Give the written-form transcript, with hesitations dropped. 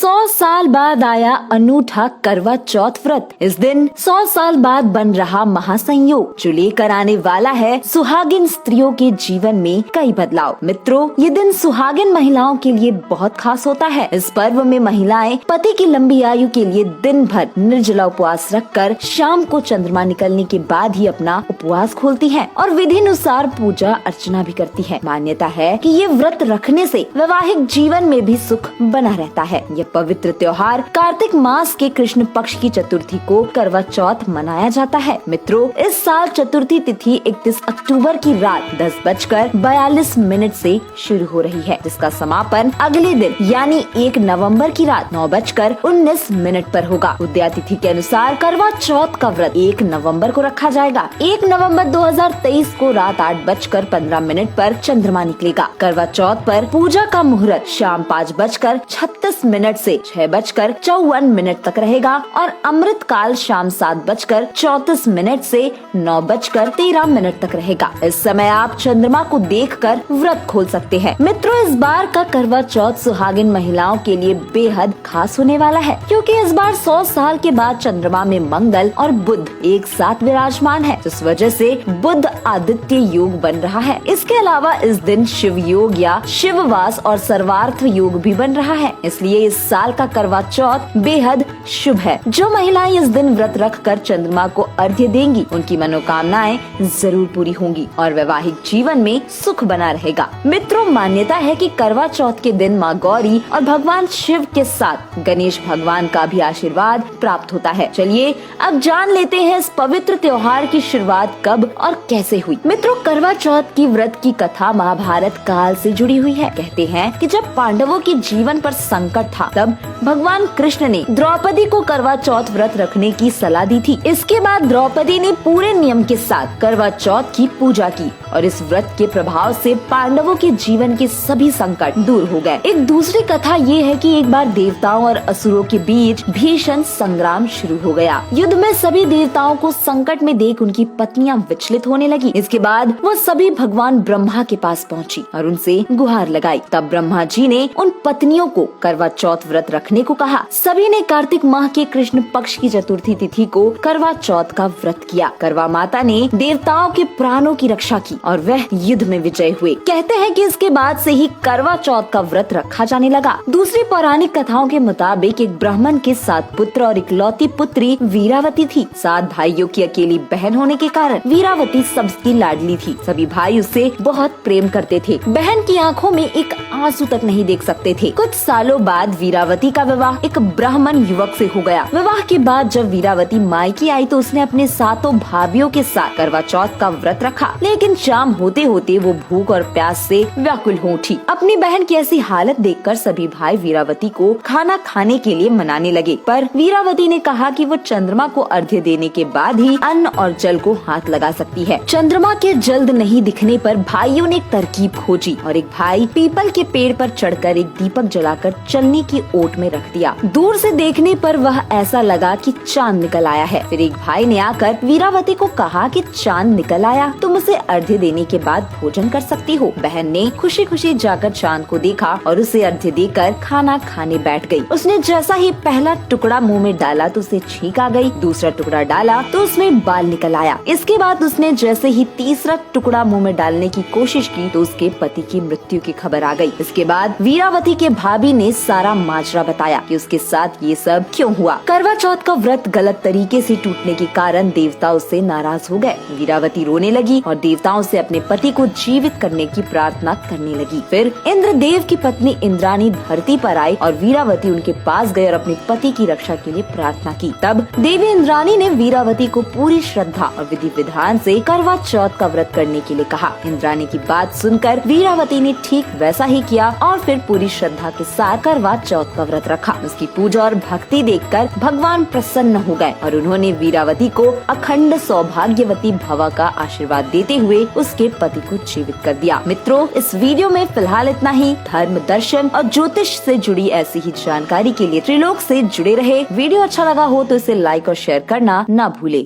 100 साल बाद आया अनूठा करवा चौथ व्रत। इस दिन 100 साल बाद बन रहा महासंयोग जो लेकर आने वाला है सुहागिन स्त्रियों के जीवन में कई बदलाव। मित्रों, ये दिन सुहागिन महिलाओं के लिए बहुत खास होता है। इस पर्व में महिलाएं पति की लंबी आयु के लिए दिन भर निर्जला उपवास रखकर शाम को चंद्रमा निकलने के बाद ही अपना उपवास खोलती हैं और विधि अनुसार पूजा अर्चना भी करती है। मान्यता है कि ये व्रत रखने से वैवाहिक जीवन में भी सुख बना रहता है। यह पवित्र त्योहार कार्तिक मास के कृष्ण पक्ष की चतुर्थी को करवा चौथ मनाया जाता है। मित्रों, इस साल चतुर्थी तिथि 31 अक्टूबर की रात 10:42 से शुरू हो रही है, जिसका समापन अगले दिन यानी 1 नवंबर की रात 9:19 पर होगा। उदया तिथि के अनुसार करवा चौथ का व्रत 1 नवंबर को रखा जाएगा। 1 नवंबर 2023 को रात 8:15 पर चंद्रमा निकलेगा। करवा चौथ पर पूजा का मुहूर्त शाम 5:36 से 6:54 तक रहेगा और अमृत काल शाम 7:34 से 9:13 तक रहेगा। इस समय आप चंद्रमा को देखकर व्रत खोल सकते हैं। मित्रों, इस बार का करवा चौथ सुहागिन महिलाओं के लिए बेहद खास होने वाला है, क्योंकि इस बार 100 साल के बाद चंद्रमा में मंगल और बुध एक साथ विराजमान है, जिस वजह से बुध आदित्य योग बन रहा है। इसके अलावा इस दिन शिव योग या शिववास और सर्वार्थ योग भी बन रहा है। इसलिए इस साल का करवा चौथ बेहद शुभ है। जो महिलाएं इस दिन व्रत रखकर चंद्रमा को अर्घ्य देंगी, उनकी मनोकामनाएं जरूर पूरी होंगी और वैवाहिक जीवन में सुख बना रहेगा। मित्रों, मान्यता है कि करवा चौथ के दिन माँ गौरी और भगवान शिव के साथ गणेश भगवान का भी आशीर्वाद प्राप्त होता है। चलिए अब जान लेते हैं इस पवित्र त्योहार की शुरुआत कब और कैसे हुई। मित्रों, करवा चौथ की व्रत की कथा महाभारत काल से जुड़ी हुई है। कहते हैं कि जब पांडवों के जीवन पर संकट था, तब भगवान कृष्ण ने द्रौपदी को करवा चौथ व्रत रखने की सलाह दी थी। इसके बाद द्रौपदी ने पूरे नियम के साथ करवा चौथ की पूजा की और इस व्रत के प्रभाव से पांडवों के जीवन के सभी संकट दूर हो गए। एक दूसरी कथा ये है कि एक बार देवताओं और असुरों के बीच भीषण संग्राम शुरू हो गया। युद्ध में सभी देवताओं को संकट में देख उनकी पत्नियां विचलित होने लगी। इसके बाद वो सभी भगवान ब्रह्मा के पास पहुंची और उनसे गुहार लगाई। तब ब्रह्मा जी ने उन पत्नियों को करवा चौथ व्रत रखने को कहा। सभी ने कार्तिक माह के कृष्ण पक्ष की चतुर्थी तिथि को करवा चौथ का व्रत किया। करवा माता ने देवताओं के प्राणों की रक्षा की और वह युद्ध में विजय हुए। कहते हैं कि इसके बाद से ही करवा चौथ का व्रत रखा जाने लगा। दूसरी पौराणिक कथाओं के मुताबिक एक ब्राह्मण के 7 पुत्र और इकलौती पुत्री वीरावती थी। 7 भाइयों की अकेली बहन होने के कारण वीरावती सबकी लाडली थी। सभी भाई उससे बहुत प्रेम करते थे। बहन की आंखों में एक आंसू तक नहीं देख सकते थे। कुछ सालों बाद वीरावती का विवाह एक ब्राह्मण युवक से हो गया। विवाह के बाद जब वीरावती मायके आई तो उसने अपने 7 भाभियों के साथ करवा चौथ का व्रत रखा, लेकिन शाम होते होते वो भूख और प्यास से व्याकुल हो उठी। अपनी बहन की ऐसी हालत देखकर सभी भाई वीरावती को खाना खाने के लिए मनाने लगे, पर वीरावती ने कहा कि वो चंद्रमा को अर्घ्य देने के बाद ही अन्न और जल को हाथ लगा सकती है। चंद्रमा के जल्द नहीं दिखने पर भाइयों ने एक तरकीब खोजी और एक भाई पीपल के पेड़ पर चढ़कर एक दीपक जलाकर चलने की ओट में रख दिया। दूर से देखने पर वह ऐसा लगा कि चांद निकल आया है। फिर एक भाई ने आकर वीरावती को कहा कि चांद निकल आया, तुम उसे अर्घ्य देने के बाद भोजन कर सकती हो। बहन ने खुशी खुशी जाकर चांद को देखा और उसे अर्घ्य देकर खाना खाने बैठ गई। उसने जैसा ही पहला टुकड़ा मुंह में डाला तो उसे छींक आ गई। दूसरा टुकड़ा डाला तो उसमें बाल निकल आया। इसके बाद उसने जैसे ही तीसरा टुकड़ा मुंह में डालने की कोशिश की तो उसके पति की मृत्यु की खबर आ गई। इसके बाद वीरावती के भाभी ने सारा माजरा बताया कि उसके साथ ये सब क्यों हुआ। करवा चौथ का व्रत गलत तरीके से टूटने के कारण देवता उससे नाराज हो गए। वीरावती रोने लगी और देवताओं से अपने पति को जीवित करने की प्रार्थना करने लगी। फिर इंद्रदेव की पत्नी इंद्राणी धरती पर आई और वीरावती उनके पास गए और अपने पति की रक्षा के लिए प्रार्थना की। तब देवी इंद्राणी ने वीरावती को पूरी श्रद्धा और विधि विधान से करवा चौथ का व्रत करने के लिए कहा। इंद्राणी की बात सुनकर वीरावती ने ठीक वैसा ही किया और फिर पूरी श्रद्धा के साथ करवा चौथ का व्रत रखा। उसकी पूजा और भक्ति देखकर भगवान प्रसन्न हो गए और उन्होंने वीरावती को अखंड सौभाग्यवती भवा का आशीर्वाद देते हुए उसके पति को जीवित कर दिया। मित्रों, इस वीडियो में फिलहाल इतना ही। धर्म, दर्शन और ज्योतिष से जुड़ी ऐसी ही जानकारी के लिए त्रिलोक से जुड़े रहे। वीडियो अच्छा लगा हो तो इसे लाइक और शेयर करना ना भूले।